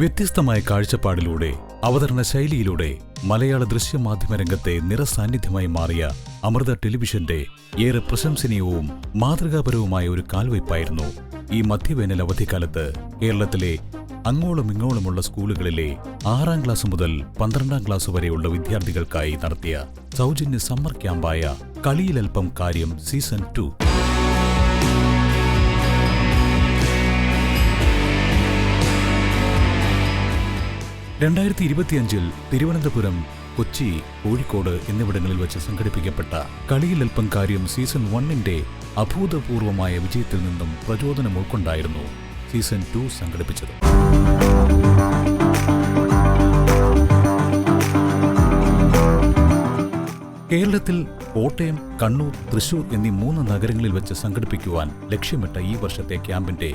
വ്യത്യസ്തമായ കാഴ്ചപ്പാടിലൂടെ അവതരണ ശൈലിയിലൂടെ മലയാള ദൃശ്യമാധ്യമ രംഗത്തെ നിറസാന്നിധ്യമായി മാറിയ അമൃത ടെലിവിഷന്റെ ഏറെ പ്രശംസനീയവും മാതൃകാപരവുമായ ഒരു കാൽവയ്പായിരുന്നു ഈ മധ്യവേനൽ അവധിക്കാലത്ത് കേരളത്തിലെ അങ്ങോളം ഇങ്ങോളമുള്ള സ്കൂളുകളിലെ 6ാം ക്ലാസ് മുതൽ 12ാം ക്ലാസ് വരെയുള്ള വിദ്യാർത്ഥികൾക്കായി നടത്തിയ സൗജന്യ സമ്മർ ക്യാമ്പായ കളിയിലൽപ്പം കാര്യം സീസൺ 2. 2025 തിരുവനന്തപുരം, കൊച്ചി, കോഴിക്കോട് എന്നിവിടങ്ങളിൽ വച്ച് സംഘടിപ്പിക്കപ്പെട്ട കളിയിലൽപ്പം കാര്യം സീസൺ 1ന്റെ അഭൂതപൂർവമായ വിജയത്തിൽ നിന്നും പ്രചോദനം ഉൾക്കൊണ്ടായിരുന്നു സീസൺ 2 സംഘടിപ്പിച്ചത്. കേരളത്തിൽ കോട്ടയം, കണ്ണൂർ, തൃശൂർ എന്നീ 3 നഗരങ്ങളിൽ വെച്ച് സംഘടിപ്പിക്കുവാൻ ലക്ഷ്യമിട്ട ഈ വർഷത്തെ ക്യാമ്പിന്റെ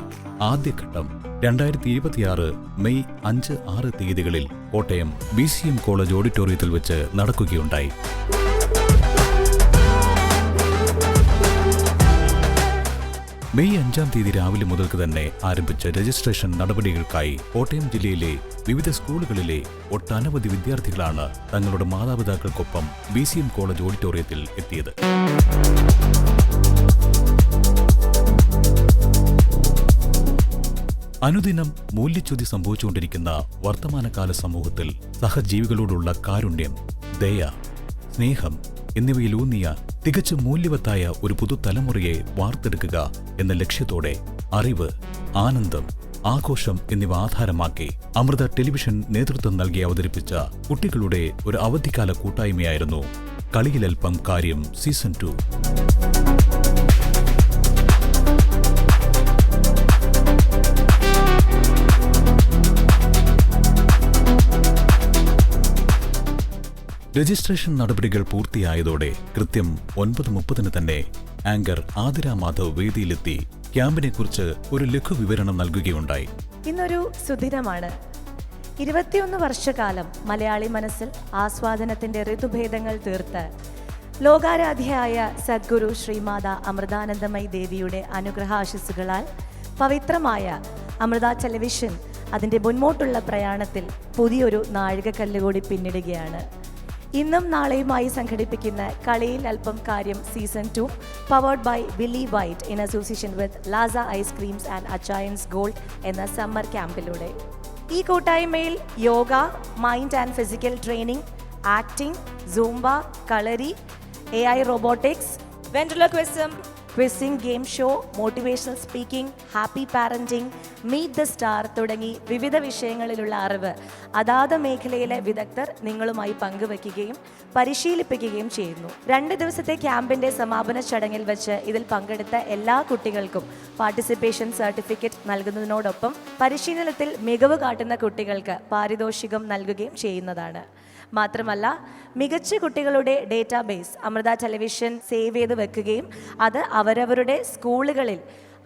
ആദ്യഘട്ടം 2026 മെയ് 5-6 തീയതികളിൽ കോട്ടയം BCM കോളേജ് ഓഡിറ്റോറിയത്തിൽ വെച്ച് നടക്കുകയുണ്ടായി. മെയ് 5-ാം തീയതി രാവിലെ മുതൽക്ക് തന്നെ ആരംഭിച്ച രജിസ്ട്രേഷൻ നടപടികൾക്കായി കോട്ടയം ജില്ലയിലെ വിവിധ സ്കൂളുകളിലെ ഒട്ടനവധി വിദ്യാർത്ഥികളാണ് തങ്ങളുടെ മാതാപിതാക്കൾക്കൊപ്പം BCM കോളേജ് ഓഡിറ്റോറിയത്തിൽ എത്തിയത്. അനുദിനം മൂല്യച്യുതി സംഭവിച്ചുകൊണ്ടിരിക്കുന്ന വർത്തമാനകാല സമൂഹത്തിൽ സഹജീവികളോടുള്ള കാരുണ്യം, ദയ, സ്നേഹം എന്നിവയിലൂന്നിയ തികച്ചും മൂല്യവത്തായ ഒരു പുതുതലമുറയെ വാർത്തെടുക്കുക എന്ന ലക്ഷ്യത്തോടെ അറിവ്, ആനന്ദം, ആഘോഷം എന്നിവ ആധാരമാക്കി അമൃത ടെലിവിഷൻ നേതൃത്വം നൽകി അവതരിപ്പിച്ച കുട്ടികളുടെ ഒരു അവധിക്കാല കൂട്ടായ്മയായിരുന്നു കളിയിലൽപ്പം കാര്യം സീസൺ 2. രജിസ്ട്രേഷൻ നടപടികൾ പൂർത്തിയായതോടെ കൃത്യം 9:30 തന്നെ ആങ്കർ ആതിര മാധവ് വേദിയിലെത്തി ക്യാമ്പിനെക്കുറിച്ച് ഒരു ലഘുവിവരണം നൽകുകയുണ്ടായി. ഇന്നൊരു സുദിനമാണ്. 21 വർഷക്കാലം മലയാളി മനസ്സിൽ ആസ്വാദനത്തിന്റെ ഋതുഭേദങ്ങൾ തീർത്ത് ലോകാരാധ്യയായ സദ്ഗുരു ശ്രീമാതാ അമൃതാനന്ദമയി ദേവിയുടെ അനുഗ്രഹാശിസ്സുകളാൽ പവിത്രമായ അമൃത ടെലിവിഷൻ അതിൻ്റെ മുൻപോട്ടുള്ള പ്രയാണത്തിൽ പുതിയൊരു നാഴികക്കല്ല് പിന്നിടുകയാണ്. ഇന്നും നാളെയുമായി സംഘടിപ്പിക്കുന്ന കളിയിൽ അല്പം കാര്യം season 2 powered by Billy White in association with Lasa ice creams and Achayans gold എന്ന സമ്മർ ക്യാമ്പിലൂടെ ഈ കൂട്ടായ്മയിൽ yoga, mind and physical training, acting, zumba, Kalari, AI robotics, ventriloquism, quizzing, game show, motivational speaking, happy parenting, meet the star തുടങ്ങി വിവിധ വിഷയങ്ങളിലുള്ള അറിവ് അതാത് മേഖലയിലെ വിദഗ്ധർ നിങ്ങളുമായി പങ്കുവയ്ക്കുകയും പരിശീലിപ്പിക്കുകയും ചെയ്യുന്നു. 2 ദിവസത്തെ ക്യാമ്പിന്റെ സമാപന ചടങ്ങിൽ വെച്ച് ഇതിൽ പങ്കെടുത്ത എല്ലാ കുട്ടികൾക്കും പാർട്ടിസിപ്പേഷൻ സർട്ടിഫിക്കറ്റ് നൽകുന്നതിനോടൊപ്പം പരിശീലനത്തിൽ മികവ് കാട്ടുന്ന കുട്ടികൾക്ക് പാരിതോഷികം നൽകുകയും ചെയ്യുന്നതാണ്. മാത്രമല്ല, മികച്ച കുട്ടികളുടെ ഡേറ്റാബേസ് അമൃത ടെലിവിഷൻ സേവ് ചെയ്ത് വെക്കുകയും അത് അവരവരുടെ സ്കൂളുകളിൽ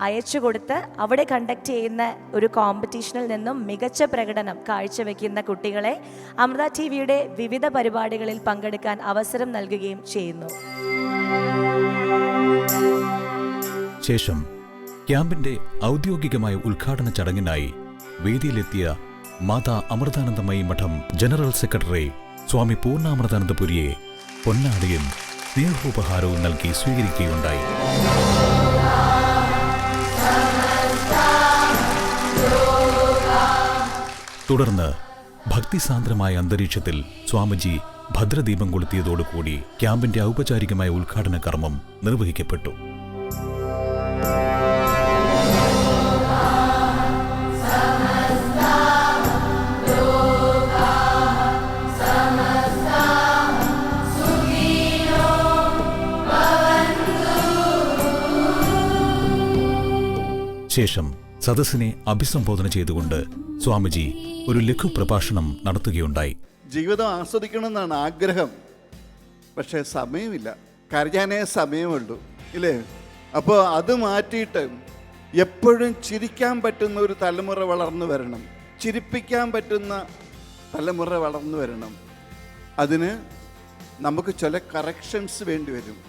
അയച്ചു കൊടുത്ത് അവിടെ കണ്ടക്ട് ചെയ്യുന്ന ഒരു കോമ്പറ്റീഷനിൽ നിന്നും മികച്ച പ്രകടനം കാഴ്ചവെക്കുന്ന കുട്ടികളെ അമൃത TVയുടെ വിവിധ പരിപാടികളിൽ പങ്കെടുക്കാൻ അവസരം നൽകുകയും ചെയ്യുന്നു. ശേഷം ക്യാമ്പിന്റെ ഔദ്യോഗികമായ ഉദ്ഘാടന ചടങ്ങിനായി വേദിയിലെത്തിയ മാതാ അമൃതാനന്ദമയി മഠം ജനറൽ സെക്രട്ടറി സ്വാമി പൂർണ്ണാമൃതാനന്ദപുരിയെ പൊന്നാടിയും സ്നേഹോപഹാരവും നൽകി സ്വീകരിക്കുകയുണ്ടായി. തുടർന്ന് ഭക്തിസാന്ദ്രമായ അന്തരീക്ഷത്തിൽ സ്വാമിജി ഭദ്രദീപം കൊളുത്തിയതോടുകൂടി ക്യാമ്പിന്റെ ഔപചാരികമായ ഉദ്ഘാടന കർമ്മം നിർവഹിക്കപ്പെട്ടു. ശേഷം സദസ്സിനെ അഭിസംബോധന ചെയ്തുകൊണ്ട് സ്വാമിജി ഒരു ലഘു പ്രഭാഷണം നടത്തുകയുണ്ടായി. ജീവിതം ആസ്വദിക്കണമെന്നാണ് ആഗ്രഹം, പക്ഷേ സമയമില്ല, കരയാനേ സമയമുള്ളൂ, ഇല്ലേ? അപ്പോൾ അത് മാറ്റിയിട്ട് എപ്പോഴും ചിരിക്കാൻ പറ്റുന്ന ഒരു തലമുറ വളർന്നു വരണം, ചിരിപ്പിക്കാൻ പറ്റുന്ന തലമുറ വളർന്നു വരണം. അതിന് നമുക്ക് ചില കറക്ഷൻസ് വേണ്ടി വരും.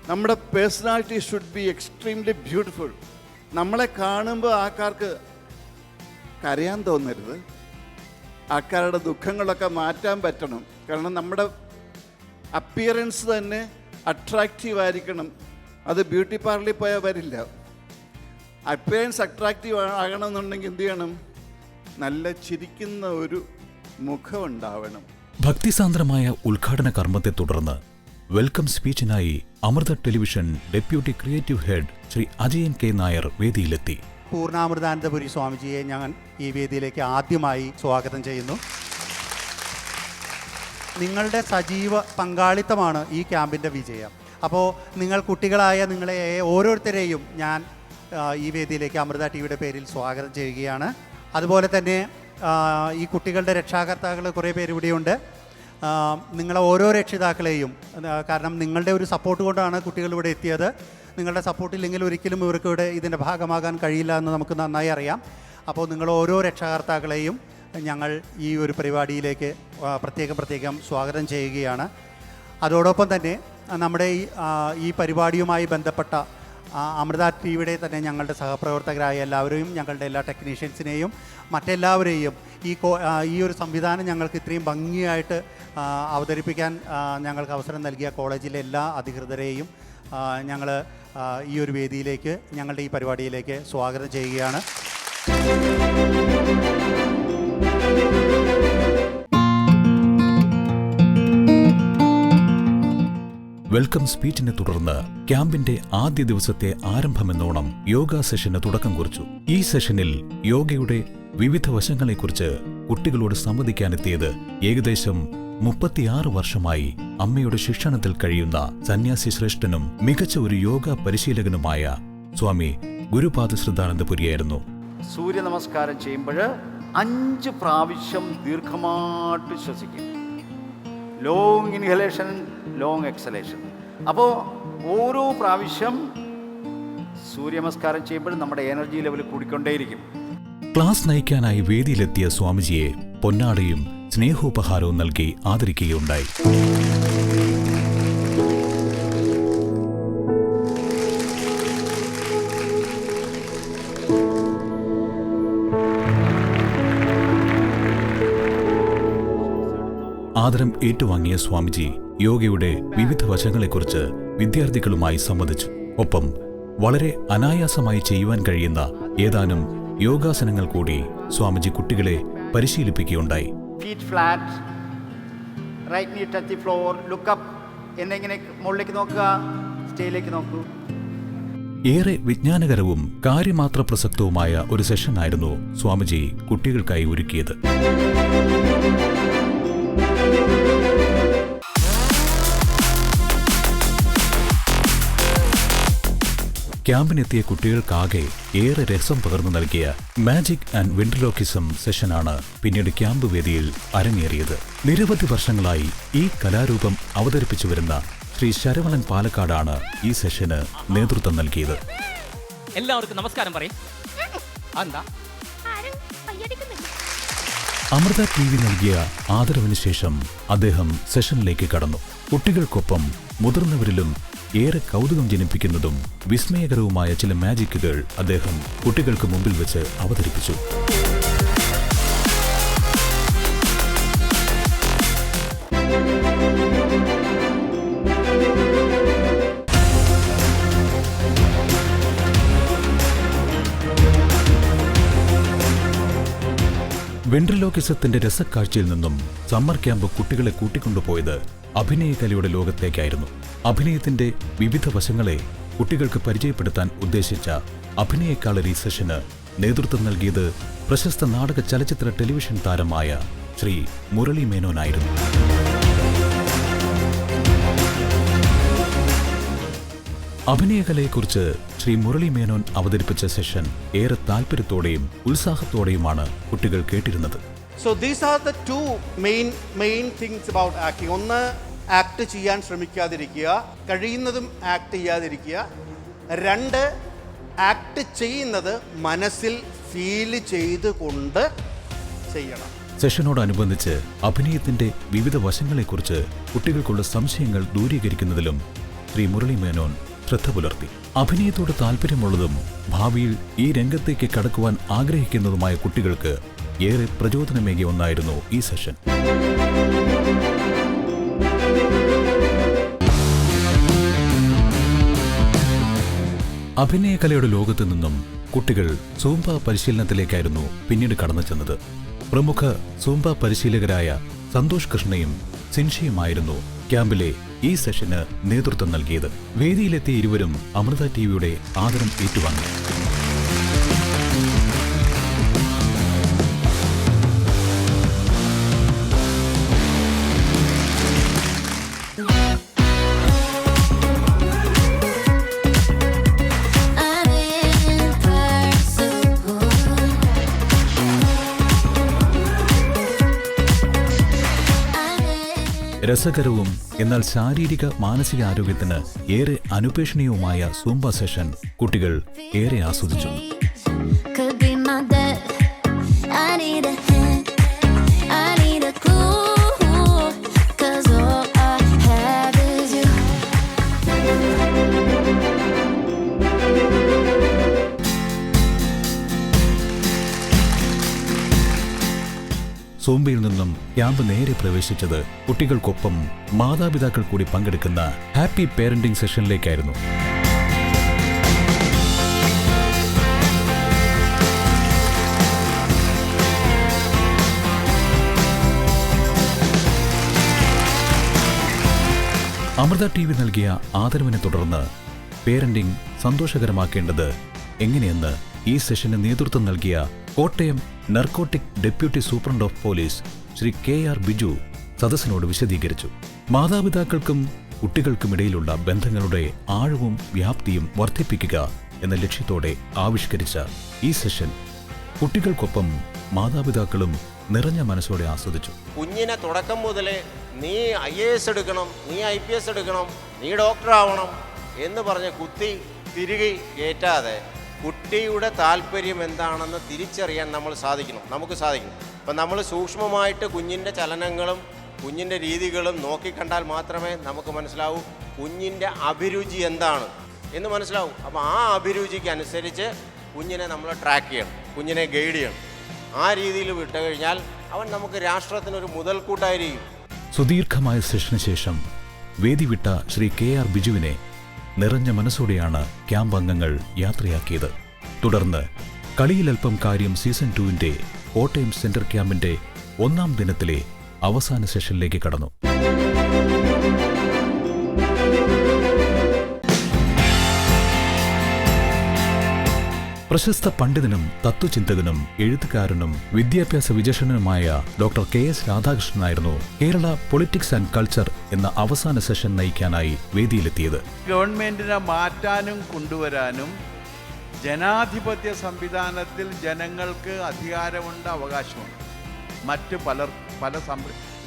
നമ്മുടെ personality should be extremely beautiful. നമ്മളെ കാണുമ്പോൾ ആൾക്കാർക്ക് കരയാൻ തോന്നരുത്, ആൾക്കാരുടെ ദുഃഖങ്ങളൊക്കെ മാറ്റാൻ പറ്റണം. കാരണം നമ്മുടെ അപ്പിയറൻസ് തന്നെ അട്രാക്റ്റീവ് ആയിരിക്കണം. അത് ബ്യൂട്ടി പാർലറിൽ പോയാൽ വരില്ല. അപ്പിയറൻസ് അട്രാക്റ്റീവ് ആകണമെന്നുണ്ടെങ്കിൽ എന്ത് ചെയ്യണം? നല്ല ചിരിക്കുന്ന ഒരു മുഖം ഉണ്ടാവണം. ഭക്തിസാന്ദ്രമായ ഉദ്ഘാടന കർമ്മത്തെ തുടർന്ന് വെൽക്കം സ്പീച്ചിനായി Amrita television deputy creative head Shri Ajayan K Nair വേദിയിലെത്തി. പൂർണ്ണാമൃതാനന്ദപുരി സ്വാമിജിയെ ഞാൻ ഈ വേദിയിലേക്ക് ആദ്യമായി സ്വാഗതം ചെയ്യുന്നു. നിങ്ങളുടെ സജീവ പങ്കാളിത്തമാണ് ഈ ക്യാമ്പിൻ്റെ വിജയം. അപ്പോൾ നിങ്ങൾ കുട്ടികളായ നിങ്ങളെ ഓരോരുത്തരെയും ഞാൻ ഈ വേദിയിലേക്ക് അമൃത ടിവിയുടെ പേരിൽ സ്വാഗതം ചെയ്യുകയാണ്. അതുപോലെ തന്നെ ഈ കുട്ടികളുടെ രക്ഷാകർത്താക്കൾ കുറേ പേര് ഇവിടെയുണ്ട്. നിങ്ങളെ ഓരോ രക്ഷിതാക്കളെയും, കാരണം നിങ്ങളുടെ ഒരു സപ്പോർട്ട് കൊണ്ടാണ് കുട്ടികൾ ഇവിടെ എത്തിയത്. നിങ്ങളുടെ സപ്പോർട്ടില്ലെങ്കിൽ ഒരിക്കലും ഇവർക്ക് ഇവിടെ ഇതിൻ്റെ ഭാഗമാകാൻ കഴിയില്ല എന്ന് നമുക്ക് നന്നായി അറിയാം. അപ്പോൾ നിങ്ങൾ ഓരോ രക്ഷാകർത്താക്കളെയും ഞങ്ങൾ ഈ ഒരു പരിപാടിയിലേക്ക് പ്രത്യേകം സ്വാഗതം ചെയ്യുകയാണ്. അതോടൊപ്പം തന്നെ നമ്മുടെ ഈ പരിപാടിയുമായി ബന്ധപ്പെട്ട അമൃത ടിവിയുടെ തന്നെ ഞങ്ങളുടെ സഹപ്രവർത്തകരായ എല്ലാവരെയും, ഞങ്ങളുടെ എല്ലാ ടെക്നീഷ്യൻസിനെയും മറ്റെല്ലാവരെയും ഈ ഒരു സംവിധാനം ഞങ്ങൾക്ക് ഇത്രയും ഭംഗിയായിട്ട് അവതരിപ്പിക്കാൻ ഞങ്ങൾക്ക് അവസരം നൽകിയ കോളേജിലെ എല്ലാ അധികൃതരെയും ഞങ്ങൾ ഈ ഒരു വേദിയിലേക്ക്, ഞങ്ങളുടെ ഈ പരിപാടിയിലേക്ക് സ്വാഗതം ചെയ്യുകയാണ്. വെൽക്കം സ്പീച്ചിനെ തുടർന്ന് ക്യാമ്പിന്റെ ആദ്യ ദിവസത്തെ ആരംഭമെന്നോണം യോഗ സെഷന് തുടക്കം കുറിച്ചു. ഈ സെഷനിൽ യോഗയുടെ വിവിധ വശങ്ങളെക്കുറിച്ച് കുട്ടികളോട് സംവദിക്കാനെത്തിയത് ഏകദേശം 36 വർഷമായി അമ്മയുടെ ശിക്ഷണത്തിൽ കഴിയുന്ന സന്യാസി ശ്രേഷ്ഠനും മികച്ച ഒരു യോഗ പരിശീലകനുമായ സ്വാമി ഗുരുപാദശ്രദ്ധാനന്ദപുരിയായിരുന്നു. സൂര്യ നമസ്കാരം ചെയ്യുമ്പോൾ 5 പ്രാവശ്യം ദീർഘമായിട്ട് ശ്വസിക്കും. Long inhalation, long exhalation. അപ്പോൾ ഓരോ പ്രാവശ്യം സൂര്യ നമസ്കാരം ചെയ്യുമ്പോൾ നമ്മുടെ എനർജി ലെവൽ കൂടിക്കൊണ്ടേയിരിക്കും. ക്ലാസ് നയിക്കാനായി വേദിയിലെത്തിയ സ്വാമിജിയെ പൊന്നാടയും സ്നേഹോപഹാരവും നൽകി ആദരിക്കുകയുണ്ടായി. ആദരം ഏറ്റുവാങ്ങിയ സ്വാമിജി യോഗയുടെ വിവിധ വശങ്ങളെക്കുറിച്ച് വിദ്യാർത്ഥികളുമായി സംവദിച്ചു. ഒപ്പം വളരെ അനായാസമായി ചെയ്യുവാൻ കഴിയുന്ന ഏതാനും യോഗാസനങ്ങൾ കൂടി സ്വാമിജി കുട്ടികളെ പരിശീലിപ്പിക്കുകയുണ്ടായി. ഫീറ്റ് ഫ്ലാറ്റ്, റൈറ്റ് നീ touch the floor, look up. എന്നെങ്ങനെ മുകളിലേക്ക് നോക്കുക, സ്റ്റേയിലേക്ക് നോക്കൂ. ഏറെ വിജ്ഞാനകരവും കാര്യമാത്ര പ്രസക്തവുമായ ഒരു സെഷനായിരുന്നു സ്വാമിജി കുട്ടികൾക്കായി ഒരുക്കിയത്. ക്യാമ്പിനെത്തിയ കുട്ടികൾക്കാകെ ഏറെ രസം പകർന്നു നൽകിയ മാജിക് ആൻഡ് വെൻട്രിലോക്കിസം സെഷനാണ് പിന്നീട് ക്യാമ്പ് വേദിയിൽ അരങ്ങേറിയത്. നിരവധി വർഷങ്ങളായി ഈ കലാരൂപം അവതരിപ്പിച്ചു വരുന്ന ശ്രീ ശരവണൻ പാലക്കാടാണ് ഈ സെഷന് നേതൃത്വം നൽകിയത്. എല്ലാവർക്കും നമസ്കാരം പറയും. അമൃത TV നൽകിയ ആദരവിന് ശേഷം അദ്ദേഹം സെഷനിലേക്ക് കടന്നു. കുട്ടികൾക്കൊപ്പം മുതിർന്നവരിലും ഏറെ കൗതുകം ജനിപ്പിക്കുന്നതും വിസ്മയകരവുമായ ചില മാജിക്കുകൾ അദ്ദേഹം കുട്ടികൾക്ക് മുമ്പിൽ വെച്ച് അവതരിപ്പിച്ചു. വെൻട്രിലോക്കിസത്തിന്റെ രസക്കാഴ്ചയിൽ നിന്നും സമ്മർ ക്യാമ്പ് കുട്ടികളെ കൂട്ടിക്കൊണ്ടുപോയത് അഭിനയകലയുടെ ലോകത്തേക്കായിരുന്നു. അഭിനയത്തിന്റെ വിവിധ വശങ്ങളെ കുട്ടികൾക്ക് പരിചയപ്പെടുത്താൻ ഉദ്ദേശിച്ച അഭിനയകാളരി സെഷന് നേതൃത്വം നൽകിയത് പ്രശസ്ത നാടക ചലച്ചിത്ര ടെലിവിഷൻ താരമായ ശ്രീ മുരളി മേനോനായിരുന്നു. അഭിനയകലയെക്കുറിച്ച് ശ്രീ മുരളി മേനോൻ അവതരിപ്പിച്ച സെഷൻ ഏറെ താല്പര്യത്തോടെയും ഉത്സാഹത്തോടെയുമാണ് കുട്ടികൾ കേട്ടിരുന്നത്. So these are the two main things about acting. ഒന്ന്, ആക്ട് ചെയ്യാൻ ശ്രമിക്കാതിരിക്കുക, കഴിയുന്നതും ആക്ട് ചെയ്യാതിരിക്കുക. 2, ആക്ട് ചെയ്യുന്നത് മനസ്സിൽ ഫീൽ ചെയ്തുകൊണ്ട് ചെയ്യണം. സെഷനോടനുബന്ധിച്ച് അഭിനയത്തിന്റെ വിവിധ വശങ്ങളെക്കുറിച്ച് കുട്ടികൾക്കുള്ള സംശയങ്ങൾ ദൂരീകരിക്കുന്നതിലും ശ്രീ മുരളി മേനോൻ ശ്രദ്ധ പുലർത്തി. അഭിനയത്തോട് താല്പര്യമുള്ളതും ഭാവിയിൽ ഈ രംഗത്തേക്ക് കടക്കുവാൻ ആഗ്രഹിക്കുന്നതുമായ കുട്ടികൾക്ക് ഏറെ പ്രചോദനമേകിയ ഒന്നായിരുന്നു ഈ സെഷൻ. അഭിനയകലയുടെ ലോകത്തു നിന്നും കുട്ടികൾ സൂംബ പരിശീലനത്തിലേക്കായിരുന്നു പിന്നീട് കടന്നു ചെന്നത്. പ്രമുഖ സൂംബ പരിശീലകരായ സന്തോഷ് കൃഷ്ണയും സിൻഷിയുമായിരുന്നു ക്യാമ്പിലെ ഈ സെഷന് നേതൃത്വം നൽകിയത്. വേദിയിലെത്തിയ ഇരുവരും അമൃത ടിവിയുടെ ആദരം ഏറ്റുവാങ്ങി. രസകരവും എന്നാൽ ശാരീരിക മാനസിക ആരോഗ്യത്തിന് ഏറെ അനുപേക്ഷണീയവുമായ സൂംബ സെഷൻ കുട്ടികൾ ഏറെ ആസ്വദിച്ചു. സൂംബയിൽ നിന്നും ക്യാമ്പ് നേരെ പ്രവേശിച്ചത് കുട്ടികൾക്കൊപ്പം മാതാപിതാക്കൾ കൂടി പങ്കെടുക്കുന്ന ഹാപ്പി പേരന്റിംഗ് സെഷനിലേക്കായിരുന്നു. അമൃത ടിവി നൽകിയ ആദരവിനെ തുടർന്ന് പേരന്റിംഗ് സന്തോഷകരമാക്കേണ്ടത് എങ്ങനെയെന്ന് ഈ സെഷന് നേതൃത്വം നൽകിയ Kottayam narcotic deputy superintendent of police Shri KR Biju സദസ്സിനോട് വിശദീകരിച്ചു. മാതാപിതാക്കൾക്കും കുട്ടികൾക്കുമിടയിലുള്ള ബന്ധങ്ങളുടെ ആഴവും വ്യാപ്തിയും വർദ്ധിപ്പിക്കുക എന്ന ലക്ഷ്യത്തോടെ ആവിഷ്കരിച്ച ഈ സെഷൻ കുട്ടികൾക്കൊപ്പം മാതാപിതാക്കളും നിറഞ്ഞ മനസ്സോടെ ആസ്വദിച്ചു. കുഞ്ഞിനെ തുടക്കം മുതലേ നീ IAS എടുക്കണം, നീ IPS എടുക്കണം, നീ ഡോക്ടറാവണം എന്ന് പറഞ്ഞ് കുത്തി തിരികെ കയറ്റാതെ കുട്ടിയുടെ താല്പര്യം എന്താണെന്ന് തിരിച്ചറിയാൻ നമുക്ക് സാധിക്കണം. അപ്പം നമ്മൾ സൂക്ഷ്മമായിട്ട് കുഞ്ഞിൻ്റെ ചലനങ്ങളും കുഞ്ഞിൻ്റെ രീതികളും നോക്കിക്കണ്ടാൽ മാത്രമേ നമുക്ക് മനസ്സിലാവൂ കുഞ്ഞിൻ്റെ അഭിരുചി എന്താണ് എന്ന് മനസ്സിലാവും. അപ്പോൾ ആ അഭിരുചിക്ക് അനുസരിച്ച് കുഞ്ഞിനെ നമ്മൾ ട്രാക്ക് ചെയ്യണം, കുഞ്ഞിനെ ഗൈഡ് ചെയ്യണം. ആ രീതിയിൽ വിട്ടു കഴിഞ്ഞാൽ അവൻ നമുക്ക് രാഷ്ട്രത്തിനൊരു മുതൽക്കൂട്ടായിരിക്കും. സുദീർഘമായ സെഷന് ശേഷം വേദി വിട്ട ശ്രീ KR ബിജുവിനെ നിറഞ്ഞ മനസ്സോടെയാണ് ക്യാമ്പ് അംഗങ്ങൾ യാത്രയാക്കിയത്. തുടർന്ന് കളിയിലൽപ്പം കാര്യം സീസൺ 2-ന്റെ കോട്ടയം സെന്റർ ക്യാമ്പിന്റെ 1-ാം ദിനത്തിലെ അവസാന സെഷനിലേക്ക് കടന്നു. പ്രശസ്ത പണ്ഡിതനും തത്വചിന്തകനും എഴുത്തുകാരനും വിദ്യാഭ്യാസ വിചക്ഷണനുമായ ഡോക്ടർ KS രാധാകൃഷ്ണനായിരുന്നു കേരള പൊളിറ്റിക്സ് ആൻഡ് കൾച്ചർ എന്ന അവസാന സെഷൻ നയിക്കാനായി വേദിയിലെത്തിയത്. ഗവൺമെന്റിനെ മാറ്റാനും കൊണ്ടുവരാനും ജനാധിപത്യ സംവിധാനത്തിൽ ജനങ്ങൾക്ക് അധികാരമുണ്ട്, അവകാശമുണ്ട്. മറ്റ്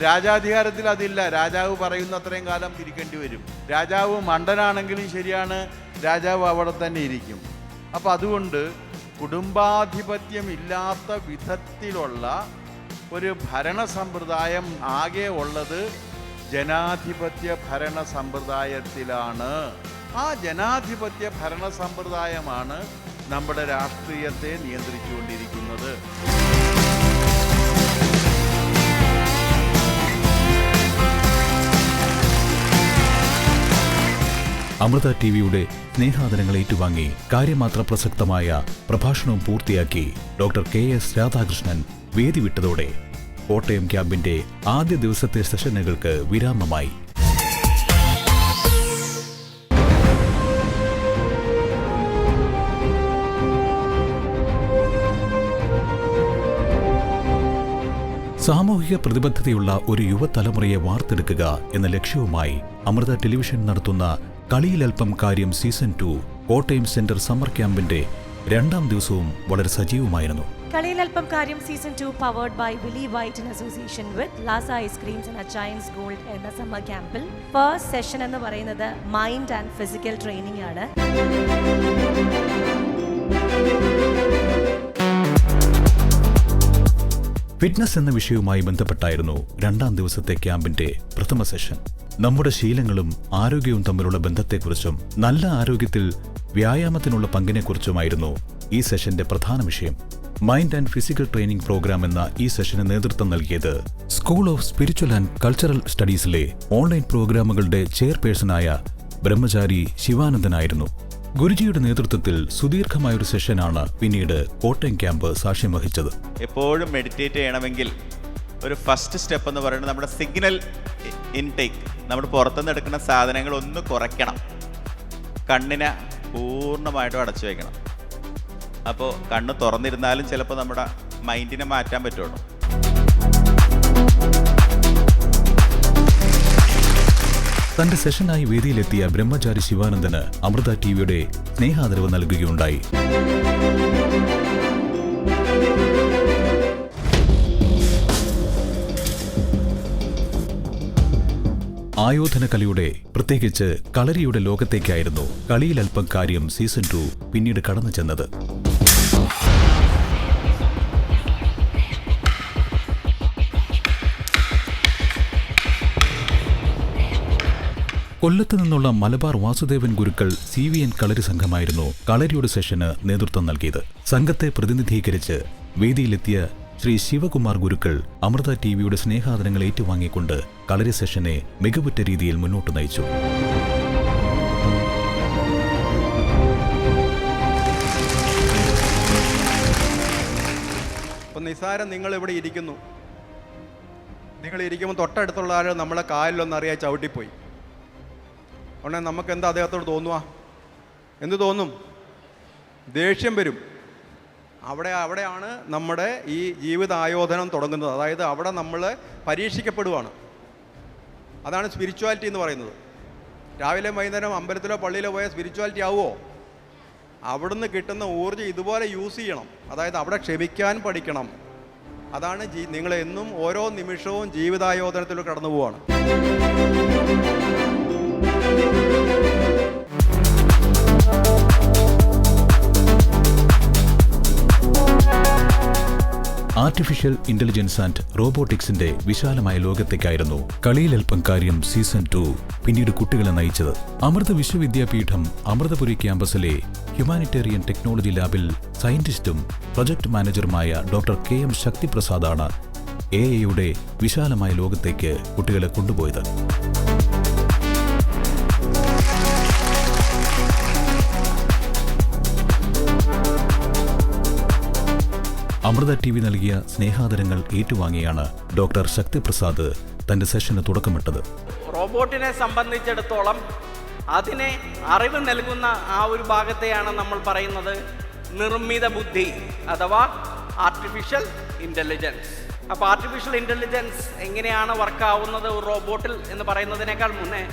രാജാധികാരത്തിൽ അതില്ല. രാജാവ് പറയുന്ന അത്രയും കാലം ഇരിക്കേണ്ടി വരും. രാജാവ് മണ്ടനാണെങ്കിലും ശരിയാണ്, രാജാവ് അവിടെ തന്നെ ഇരിക്കും. അപ്പം അതുകൊണ്ട് കുടുംബാധിപത്യമില്ലാത്ത വിധത്തിലുള്ള ഒരു ഭരണ സമ്പ്രദായം ആകെ ഉള്ളത് ജനാധിപത്യ ഭരണ സമ്പ്രദായത്തിലാണ്. ആ ജനാധിപത്യ ഭരണ സമ്പ്രദായമാണ് നമ്മുടെ രാഷ്ട്രീയത്തെ നിയന്ത്രിച്ചുകൊണ്ടിരിക്കുന്നത്. അമൃത ടിവിയുടെ സ്നേഹാദരങ്ങൾ ഏറ്റുവാങ്ങി കാര്യമാത്ര പ്രസക്തമായ പ്രഭാഷണവും പൂർത്തിയാക്കി ഡോക്ടർ KS രാധാകൃഷ്ണൻ വേദി വിട്ടതോടെ കോട്ടയം ക്യാമ്പിന്റെ ആദ്യ ദിവസത്തെ സെഷനുകൾക്ക് വിരാമമായി. സാമൂഹിക പ്രതിബദ്ധതയുള്ള ഒരു യുവതലമുറയെ വാർത്തെടുക്കുക എന്ന ലക്ഷ്യവുമായി അമൃത ടെലിവിഷൻ നടത്തുന്ന കളിയിലൽപ്പം കാര്യം സീസൺ 2 കോട്ടയം സെന്റർ സമ്മർ ക്യാമ്പിന്റെ 2-ാം ദിവസവും വളരെ സജീവമായിരുന്നു. കളിയിലൽപ്പം കാര്യം season 2 powered by Willy white in association with Lasa ice creams and Achayans gold എന്ന സമ്മർ ക്യാമ്പിൽ ഫസ്റ്റ് സെഷൻ എന്ന് പറയുന്നത് മൈൻഡ് ആൻഡ് ഫിസിക്കൽ ട്രെയിനിങ് ആണ്. ഫിറ്റ്നസ് എന്ന വിഷയവുമായി ബന്ധപ്പെട്ടായിരുന്നു 2-ാം ദിവസത്തെ ക്യാമ്പിന്റെ പ്രഥമ സെഷൻ. നമ്മുടെ ശീലങ്ങളും ആരോഗ്യവും തമ്മിലുള്ള ബന്ധത്തെക്കുറിച്ചും നല്ല ആരോഗ്യത്തിൽ വ്യായാമത്തിനുള്ള പങ്കിനെക്കുറിച്ചുമായിരുന്നു ഈ സെഷന്റെ പ്രധാന വിഷയം. Mind and physical training programme എന്ന ഈ സെഷന് നേതൃത്വം നൽകിയത് school of spiritual and cultural സ്റ്റഡീസിലെ ഓൺലൈൻ പ്രോഗ്രാമുകളുടെ ചെയർപേഴ്സണായ ബ്രഹ്മചാരി ശിവാനന്ദനായിരുന്നു. ഗുരുജിയുടെ നേതൃത്വത്തിൽ സുദീർഘമായൊരു സെഷനാണ് പിന്നീട് കോട്ടയം ക്യാമ്പ് സാക്ഷ്യം വഹിച്ചത്. എപ്പോഴും മെഡിറ്റേറ്റ് ചെയ്യണമെങ്കിൽ ഒരു ഫസ്റ്റ് സ്റ്റെപ്പ് എന്ന് പറയുന്നത് നമ്മുടെ സിഗ്നൽ ഇൻടേക്ക്, നമ്മൾ പുറത്തുനിന്ന് എടുക്കുന്ന സാധനങ്ങൾ ഒന്ന് കുറയ്ക്കണം. കണ്ണിനെ പൂർണ്ണമായിട്ടും അടച്ചു വയ്ക്കണം. അപ്പോൾ കണ്ണ് തുറന്നിരുന്നാലും ചിലപ്പോൾ നമ്മുടെ മൈൻഡിനെ മാറ്റാൻ പറ്റുള്ളൂ. തന്റെ സെഷനായി വേദിയിലെത്തിയ ബ്രഹ്മചാരി ശിവാനന്ദന് അമൃത ടിവിയുടെ സ്നേഹാദരവ് നൽകുകയുണ്ടായി. ആയോധന കലയുടെ, പ്രത്യേകിച്ച് കളരിയുടെ ലോകത്തേക്കായിരുന്നു കളിയിൽ അല്പം കാര്യം സീസൺ 2 പിന്നീട് കടന്നു ചെന്നത്. കൊല്ലത്ത് നിന്നുള്ള മലബാർ വാസുദേവൻ ഗുരുക്കൾ CVN കളരി സംഘമായിരുന്നു കളരിയുടെ സെഷന് നേതൃത്വം നൽകിയത്. സംഘത്തെ പ്രതിനിധീകരിച്ച് വേദിയിലെത്തിയ ശ്രീ ശിവകുമാർ ഗുരുക്കൾ അമൃത ടിവിയുടെ സ്നേഹാദരങ്ങൾ ഏറ്റുവാങ്ങിക്കൊണ്ട് കളരി സെഷനെ മികവുറ്റ രീതിയിൽ മുന്നോട്ട് നയിച്ചു. അപ്പം നിസാരം നിങ്ങളിവിടെ ഇരിക്കുന്നു. നിങ്ങൾ ഇരിക്കുമ്പോൾ തൊട്ടടുത്തുള്ള ആൾ നമ്മളെ കാലിലൊന്നറിയാൻ ചവിട്ടിപ്പോയി. ഉടനെ നമുക്ക് എന്താ അദ്ദേഹത്തോട് തോന്നുക? എന്ത് തോന്നും? ദേഷ്യം വരും. അവിടെയാണ് നമ്മുടെ ഈ ജീവിതായോധനം തുടങ്ങുന്നത്. അതായത് അവിടെ നമ്മൾ പരീക്ഷിക്കപ്പെടുവാണ്. അതാണ് സ്പിരിച്വാലിറ്റി എന്ന് പറയുന്നത്. രാവിലെ വൈകുന്നേരം അമ്പലത്തിലോ പള്ളിയിലോ പോയാൽ സ്പിരിച്വാലിറ്റി ആവുമോ? അവിടുന്ന് കിട്ടുന്ന ഊർജ്ജം ഇതുപോലെ യൂസ് ചെയ്യണം. അതായത് അവിടെ ക്ഷമിക്കാൻ പഠിക്കണം. അതാണ് നിങ്ങളെന്നും ഓരോ നിമിഷവും ജീവിതായോധനത്തിൽ കടന്നു പോവാണ്. ആർട്ടിഫിഷ്യൽ ഇന്റലിജൻസ് ആൻഡ് റോബോട്ടിക്സിന്റെ വിശാലമായ ലോകത്തേക്കായിരുന്നു കളിയിലൽപ്പം കാര്യം സീസൺ 2 പിന്നീട് കുട്ടികളെ നയിച്ചത്. അമൃത വിശ്വവിദ്യാപീഠം അമൃതപുരി ക്യാമ്പസിലെ ഹ്യൂമാനിറ്റേറിയൻ ടെക്നോളജി ലാബിൽ സയന്റിസ്റ്റും പ്രൊജക്ട് മാനേജറുമായ ഡോക്ടർ KM ശക്തിപ്രസാദാണ് AI-യുടെ വിശാലമായ ലോകത്തേക്ക് കുട്ടികളെ കൊണ്ടുപോയത്. അമൃത TV നൽകിയ സ്നേഹാദരങ്ങൾ ഏറ്റുവാങ്ങിയാണ് ഡോക്ടർ ശക്തിപ്രസാദ് തന്റെ സെഷന് തുടക്കമിട്ടത്. റോബോട്ടിനെ സംബന്ധിച്ചിടത്തോളം അതിനെ അറിവ് നൽകുന്ന ആ ഒരു ഭാഗത്തെയാണ് നമ്മൾ പറയുന്നത് നിർമ്മിത ബുദ്ധി അഥവാ ആർട്ടിഫിഷ്യൽ ഇൻ്റലിജൻസ്. അപ്പോൾ ആർട്ടിഫിഷ്യൽ ഇൻ്റലിജൻസ് എങ്ങനെയാണ് വർക്കാവുന്നത് ഒരു റോബോട്ടിൽ എന്ന് പറയുന്നതിനേക്കാൾ മുന്നേ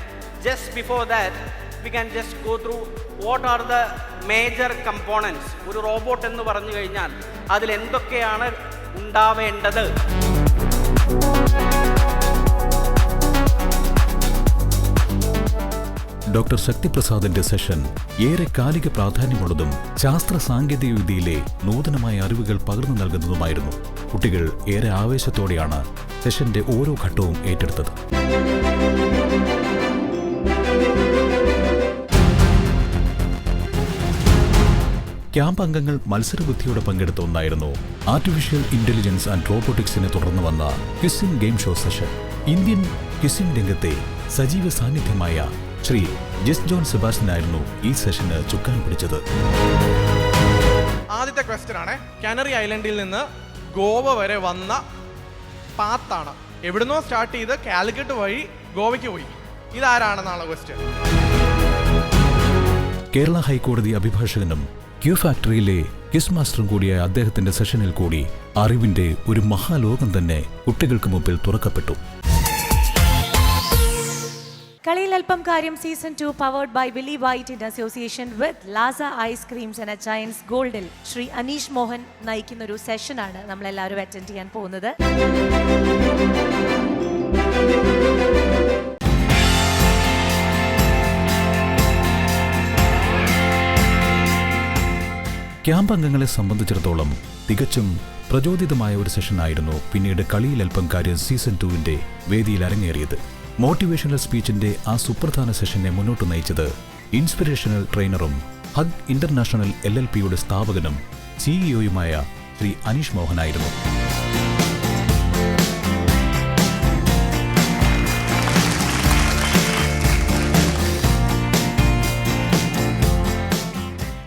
just before that we can just go through what are the major components. ഒരു റോബോട്ട് എന്ന് പറഞ്ഞു കഴിഞ്ഞാൽ അതിൽ എന്തൊക്കെയാണ് ഉണ്ടാവേണ്ടത്? ഡോക്ടർ ശക്തിപ്രസാദിന്റെ സെഷൻ ഏറെ കാലിക പ്രാധാന്യമുള്ളതും ശാസ്ത്ര സാങ്കേതിക വിദ്യയിലെ നൂതനമായ അറിവുകൾ പകർന്നു നൽകുന്നതുമായിരുന്നു. കുട്ടികൾ ഏറെ ആവേശത്തോടെയാണ് സെഷന്റെ ഓരോ ഘട്ടവും ഏറ്റെടുത്തത്. ക്യാമ്പ് അംഗങ്ങൾ മത്സരബുദ്ധിയോടെ പങ്കെടുത്ത ഒന്നായിരുന്നു ആർട്ടിഫിഷ്യൽ ഇന്റലിജൻസ് ആൻഡ് റോബോട്ടിക്സിനെ തുടർന്ന് വന്ന quizzing game show session. Indian quizzing രംഗത്തെ സജീവ സാന്നിധ്യമായ ശ്രീ ജെസ് ജോൺ സെബാസ്റ്റ്യനായിരുന്നു ഈ സെഷന് ചുക്കാൻ പിടിച്ചത്. ആദ്യത്തെ ക്വസ്റ്റ്യൻ ആണ്, കാനറി ഐലൻഡിൽ നിന്ന് ഗോവ വരെ വന്ന പാത്താണ്. എവിടുന്നോ സ്റ്റാർട്ട് ചെയ്ത് കാലിക്കറ്റ് വഴി ഗോവയ്ക്ക് പോയി. ഇതാരാണെന്നാണ് ക്വസ്റ്റ്യൻ. കേരള ഹൈക്കോടതി അഭിഭാഷകനും ക്യൂ ഫാക്ടറിയിലെ ക്വിസ് മാസ്റ്ററും കൂടിയായ അദ്ദേഹത്തിന്റെ സെഷനിൽ കൂടി അറിവിന്റെ ഒരു മഹാലോകം തന്നെ കുട്ടികൾക്ക് മുമ്പിൽ തുറക്കപ്പെട്ടു. കളിയിൽ അല്പം കാര്യം season 2 powered by Willy White in association with Lasa ice creams and Achayans ഗോൾഡിൽ ശ്രീ അനീഷ് മോഹൻ നയിക്കുന്ന ഒരു സെഷനാണ് നമ്മളെല്ലാവരും അറ്റൻഡ് ചെയ്യാൻ പോകുന്നത്. ക്യാമ്പ് അംഗങ്ങളെ സംബന്ധിച്ചിടത്തോളം തികച്ചും പ്രചോദിതമായ ഒരു സെഷനായിരുന്നു പിന്നീട് കളിയിൽ അല്പം കാര്യം സീസൺ 2 വേദിയിൽ അരങ്ങേറിയത്. മോട്ടിവേഷണൽ സ്പീച്ചിന്റെ ആ സുപ്രധാന സെഷനെ മുന്നോട്ട് നയിച്ചത് ഇൻസ്പിറേഷണൽ ട്രെയിനറും ഹഗ് ഇന്റർനാഷണൽ LLPയുടെ സ്ഥാപകനും CEO-യുമായ ശ്രീ അനീഷ് മോഹനായിരുന്നു.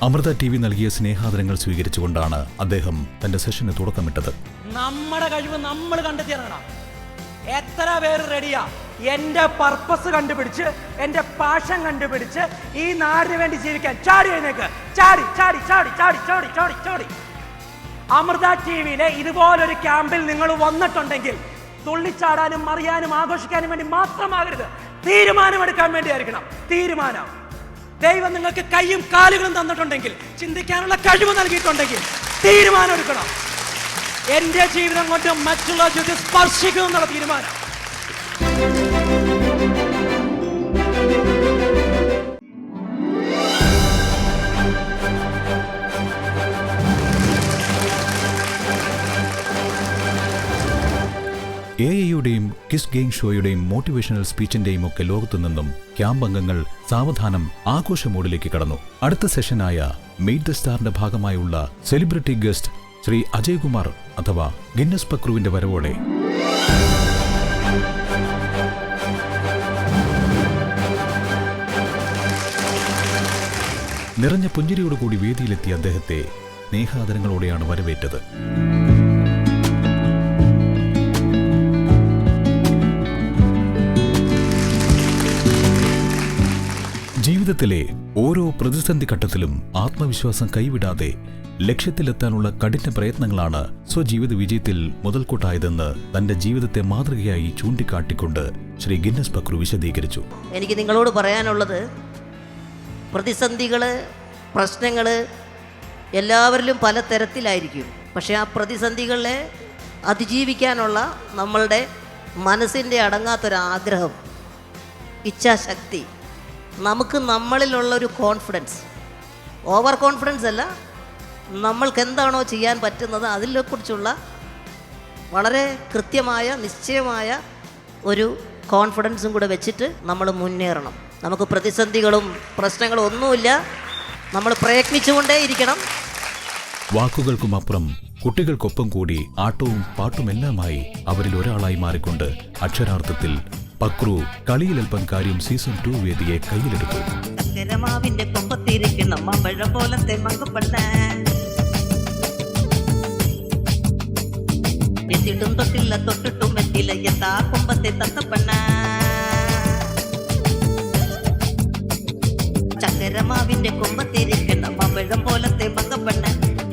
അമൃത TV നൽകിയ സ്നേഹാദരങ്ങൾ സ്വീകരിച്ചുകൊണ്ടാണ് അദ്ദേഹം തന്റെ സെഷന് തുടക്കമിട്ടത്. നമ്മുടെ കഴിവ് നമ്മൾ കണ്ടെത്തിയിറങ്ങണം. എത്ര പേര് റെഡിയാ എന്റെ പർപ്പസ് കണ്ടുപിടിച്ച് എന്റെ പാഷൻ കണ്ടുപിടിച്ച് ഈ നാടിന് വേണ്ടി ജീവിക്കാൻ? ചാടി എഴുന്നേക്ക്, ചാടി ചാടി ചാടി ചാടി ചാടി ചാടി ചാടി. അമൃത TVയിലെ ഇതുപോലൊരു ക്യാമ്പിൽ നിങ്ങൾ വന്നിട്ടുണ്ടെങ്കിൽ തുള്ളിച്ചാടാനും അറിയാനും ആഘോഷിക്കാനും വേണ്ടി മാത്രമാകരുത്, തീരുമാനമെടുക്കാൻ വേണ്ടിയായിരിക്കണം. തീരുമാനം. ദൈവം നിങ്ങൾക്ക് കൈയും കാലുകളും തന്നിട്ടുണ്ടെങ്കിൽ, ചിന്തിക്കാനുള്ള കഴിവ് നൽകിയിട്ടുണ്ടെങ്കിൽ തീരുമാനം എടുക്കണം. എന്റെ ജീവിതം കൊണ്ട് മറ്റുള്ള ജീവിതം സ്പർശിക്കും എന്നുള്ള തീരുമാനം. AIയുടെയും കിസ് ഗെയിം ഷോയുടെയും മോട്ടിവേഷണൽ സ്പീച്ചിന്റെയും ഒക്കെ ലോകത്തു നിന്നും ക്യാമ്പ് അംഗങ്ങൾ സാവധാനം ആഘോഷ മോഡിലേക്ക് കടന്നു. അടുത്ത സെഷനായ മീറ്റ് ദ സ്റ്റാറിന്റെ ഭാഗമായുള്ള സെലിബ്രിറ്റി ഗസ്റ്റ് ശ്രീ അജയ് കുമാർ അഥവാ ഗിന്നസ് പക്രുവിന്റെ വരവോടെ നിറഞ്ഞ പുഞ്ചിരിയോടുകൂടി വേദിയിലെത്തിയ അദ്ദേഹത്തെ സ്നേഹാദരങ്ങളോടെയാണ് വരവേറ്റത്. ജീവിതത്തിലെ ഓരോ പ്രതിസന്ധി ഘട്ടത്തിലും ആത്മവിശ്വാസം കൈവിടാതെ ലക്ഷ്യത്തിലെത്താനുള്ള കഠിന പ്രയത്നങ്ങളാണ് സ്വജീവിത വിജയത്തിൽ മുതൽക്കൂട്ടായതെന്ന് തന്റെ ജീവിതത്തെ മാതൃകയായി ചൂണ്ടിക്കാട്ടിക്കൊണ്ട് ശ്രീ ഗിന്നസ് പക്രു വിശദീകരിച്ചു. എനിക്ക് നിങ്ങളോട് പറയാനുള്ളത്, പ്രതിസന്ധികൾ, പ്രശ്നങ്ങൾ എല്ലാവരിലും പല തരത്തിലായിരിക്കും. പക്ഷേ ആ പ്രതിസന്ധികളെ അതിജീവിക്കാനുള്ള നമ്മളുടെ മനസ്സിൻ്റെ അടങ്ങാത്തൊരാഗ്രഹം, ഇച്ഛാശക്തി, നമുക്ക് നമ്മളിലുള്ളൊരു കോൺഫിഡൻസ്, ഓവർ കോൺഫിഡൻസ് അല്ല, നമ്മൾക്ക് എന്താണോ ചെയ്യാൻ പറ്റുന്നത് അതിനെക്കുറിച്ചുള്ള വളരെ കൃത്യമായ നിശ്ചയമായ ഒരു കോൺഫിഡൻസും കൂടെ വെച്ചിട്ട് നമ്മൾ മുന്നേറണം. നമുക്ക് പ്രതിസന്ധികളും പ്രശ്നങ്ങളും ഒന്നുമില്ല, നമ്മൾ പ്രയത്നിച്ചുകൊണ്ടേയിരിക്കണം. വാക്കുകൾക്കുമപ്പുറം കുട്ടികൾക്കൊപ്പം കൂടി ആട്ടവും പാട്ടുമെല്ലാമായി അവരിൽ ഒരാളായി മാറിക്കൊണ്ട് അക്ഷരാർത്ഥത്തിൽ പക്രു കളിയിലൽപ്പം കാര്യം സീസൺ 2 വേദിയെ കയ്യിലെടുത്തു. ചക്കരമാവിന്റെ കൊമ്പത്തിരിക്കുന്ന മാമ്പഴം പോലത്തെ മങ്കപ്പണ്ണ, എത്തിട്ടും തൊട്ടില്ല തൊട്ടിട്ടും എത്തില്ല എന്താ കൊമ്പത്തെ തത്തപ്പണ്ണ. ചക്കരമാവിന്റെ കൊമ്പത്തിരിക്കുന്ന മാമ്പഴം പോലത്തെ മങ്കപ്പണ്ണ,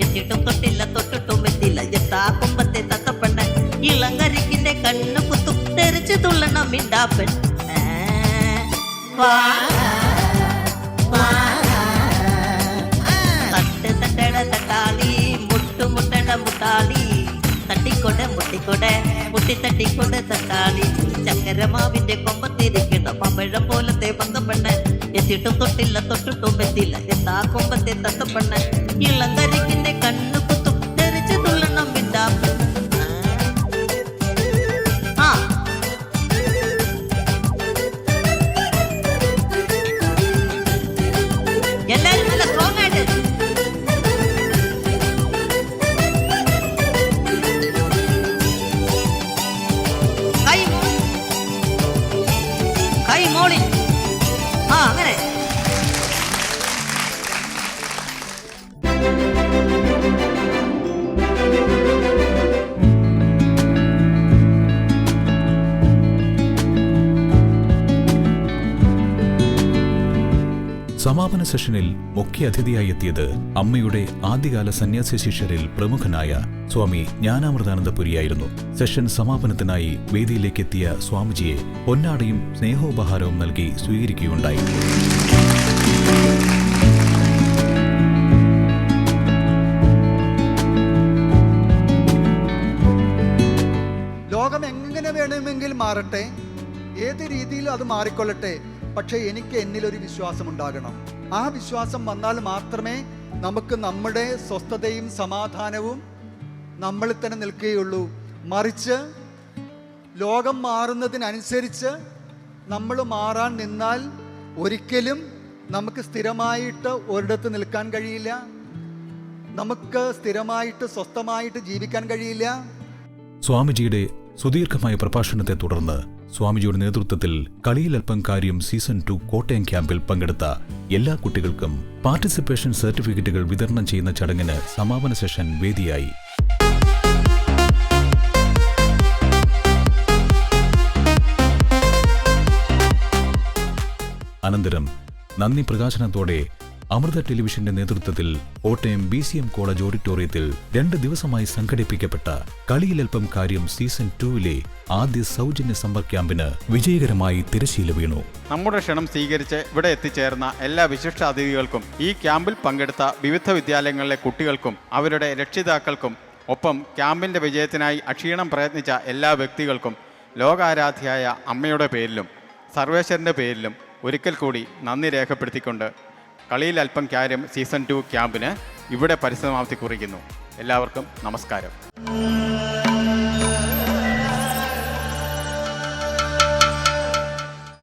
എത്തിട്ടും തൊട്ടില്ല തൊട്ടിട്ടും എത്തില്ല എന്താ കൊമ്പത്തെ തത്തപ്പണ്ണ. ഇളങ്കരിക്കിന്റെ കണ്ണു കുത്തും തെറിച്ചു തുള്ളണം മിണ്ടാപ്പൻ. തട്ട് തട്ടട തട്ടാളി, മുട്ടു മുട്ടട മുട്ടാളി, തട്ടിക്കൊടെ മുട്ടിക്കൊടെ മുട്ടി തട്ടിക്കൊടെ തട്ടാളി. ചക്കരമാവിന്റെ കൊമ്പത്തിരിക്കുന്ന പമ്പഴം പോലത്തെ പങ്കപ്പെണ്ണ, എത്തിട്ടും തൊട്ടില്ല തൊട്ടിട്ടും എത്തില്ല എന്താ കൊമ്പത്തെ തത്തപ്പെണ്ണ. ഇളങ്കരിക്കിന്റെ കണ്ണു കുത്തും തെറിച്ചു തുള്ളണം മിണ്ടാപ്പൻ. എല്ലാരും നല്ല സ്ട്രോങ് ആയിട്ട് കൈ മോളി. അങ്ങനെ സമാപന സെഷനിൽ മുഖ്യ അതിഥിയായി എത്തിയത് അമ്മയുടെ ആദ്യകാല സന്യാസി ശിഷ്യരിൽ പ്രമുഖനായ സ്വാമി ജ്ഞാനാമൃതാനന്ദപുരിയായിരുന്നു. സെഷൻ സമാപനത്തിനായി വേദിയിലേക്കെത്തിയ സ്വാമിജിയെ പൊന്നാടയും സ്നേഹോപഹാരവും നൽകി സ്വീകരിക്കുകയുണ്ടായി. ലോകം എങ്ങനെ വേണമെങ്കിൽ മാറട്ടെ, ഏത് രീതിയിലും അത് മാറിക്കൊള്ളട്ടെ, പക്ഷേ എനിക്ക് എന്നിലൊരു വിശ്വാസം ഉണ്ടാകണം. ആ വിശ്വാസം വന്നാൽ മാത്രമേ നമുക്ക് നമ്മുടെ സ്വസ്ഥതയും സമാധാനവും നമ്മളിൽ തന്നെ നിൽക്കുകയുള്ളൂ. മറിച്ച് ലോകം മാറുന്നതിനനുസരിച്ച് നമ്മൾ മാറാൻ നിന്നാൽ ഒരിക്കലും നമുക്ക് സ്ഥിരമായിട്ട് ഒരിടത്ത് നിൽക്കാൻ കഴിയില്ല. നമുക്ക് സ്ഥിരമായിട്ട് സ്വസ്ഥമായിട്ട് ജീവിക്കാൻ കഴിയില്ല. സ്വാമിജിയുടെ സുദീർഘമായ പ്രഭാഷണത്തെ തുടർന്ന് സ്വാമിജിയുടെ നേതൃത്വത്തിൽ കളിയിൽ അല്പം കാര്യം സീസൺ 2 കോട്ടയം ക്യാമ്പിൽ പങ്കെടുത്ത എല്ലാ കുട്ടികൾക്കും പാർട്ടിസിപ്പേഷൻ സർട്ടിഫിക്കറ്റുകൾ വിതരണം ചെയ്യുന്ന ചടങ്ങിന് സമാപന സെഷൻ വേദിയായി. അനന്തരം നന്ദി പ്രകാശനത്തോടെ അമൃത ടെലിവിഷന്റെ നേതൃത്വത്തിൽ കോട്ടയം BCM കോളേജ് ഓഡിറ്റോറിയത്തിൽ 2 ദിവസമായി സംഘടിപ്പിക്കപ്പെട്ട കളിയിലൽപ്പം കാര്യം സീസൺ 2 ആദ്യ സൗജന്യ സമ്മർ ക്യാമ്പിന് വിജയകരമായി തിരശ്ശീല വീണു. നമ്മുടെ ക്ഷണം സ്വീകരിച്ച് ഇവിടെ എത്തിച്ചേർന്ന എല്ലാ വിശിഷ്ട അതിഥികൾക്കും ഈ ക്യാമ്പിൽ പങ്കെടുത്ത വിവിധ വിദ്യാലയങ്ങളിലെ കുട്ടികൾക്കും അവരുടെ രക്ഷിതാക്കൾക്കും ഒപ്പം ക്യാമ്പിന്റെ വിജയത്തിനായി അക്ഷീണം പ്രയത്നിച്ച എല്ലാ വ്യക്തികൾക്കും ലോകാരാധ്യയായ അമ്മയുടെ പേരിലും സർവേശ്വരന്റെ പേരിലും ഒരിക്കൽ കൂടി നന്ദി രേഖപ്പെടുത്തിക്കൊണ്ട് കളിയിൽ അല്പം കാര്യം സീസൺ 2 ക്യാമ്പിന് ഇവിടെ പരിസമാപ്തി കുറിക്കുന്നു. എല്ലാവർക്കും നമസ്കാരം.